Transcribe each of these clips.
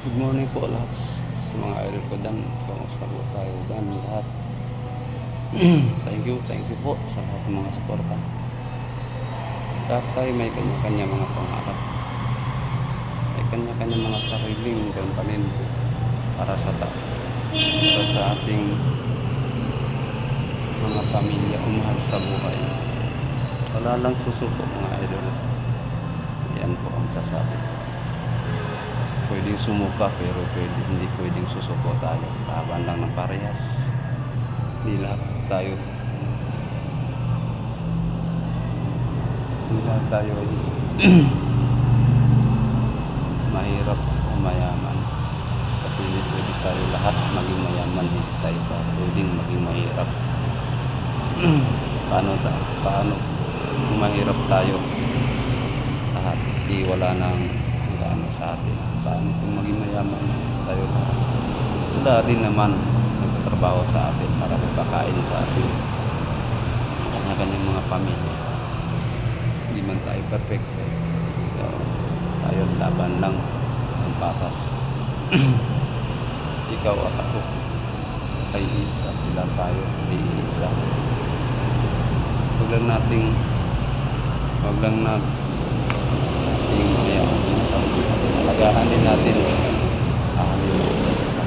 Good morning po lahat sa mga idol ko dyan. Kamusta po tayo dyan lahat? Thank you po sa lahat ng mga suporta. Lahat tayo may kanya-kanya mga pangarap. May kanya-kanya mga sariling gampanin para sa ating mga pamilya o mahal sa buhay. Wala lang susuko mga idol. Yan po ang sasabi. Pwedeng sumuka pero hindi pwedeng susuko tayo. Laban lang ng parehas. Hindi lahat tayo is mahirap o mayaman. Kasi hindi pwede tayo lahat maging mayaman. Hindi tayo pwedeng maging mahirap. Paano kung mahirap tayo lahat? Di wala nang gaano sa atin. Paano kung maging mayaman tayo lahat? Wala din naman nagtatrabaho sa atin para magpakain sa atin ang kanyang mga pamilya. Hindi man tayo perfecto, pero tayo laban lang ng patas. Ikaw at ako ay isa, sila tayo ay isa. Huwag lang nating alagaan din natin yung isa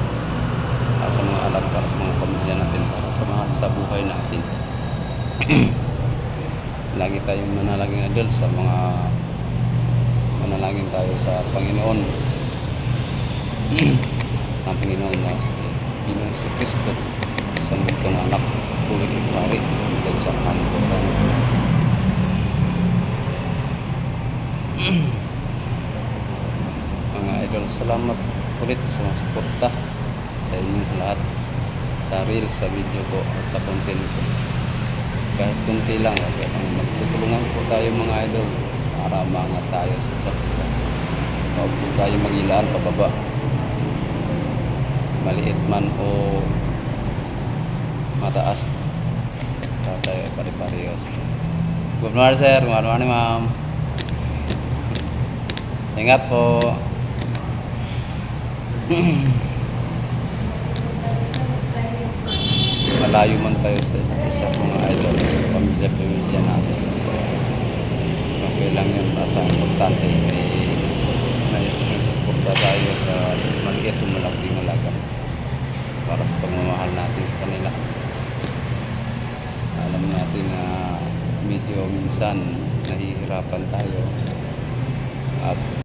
para sa mga anak, para sa mga pamilya natin, para sa buhay natin. Lagi tayong manalangin idol sa mga manalangin tayo sa Panginoon. Ang Panginoon na si Kristo sa mga anak buhay at hari at sa kanto mga idol. Salamat ulit sa mga suporta sa inyong lahat sa reels, sa video ko at sa content ko. Kahit kunti lang, magtutulungan po tayo mga idol para maangat tayo sa isa't isa. Huwag po tayo magilaan pababa, maliit man o mataas, para tayo pare-parehas. Good morning sir, good morning ma'am. Ingat po. Malayo man tayo sa isa't isa mga idol, pamilya natin. Okay lang yun, basta importante may suporta tayo sa maliit o malaking halaga para sa pagmamahal natin sa kanila. Alam natin na medyo minsan nahihirapan tayo at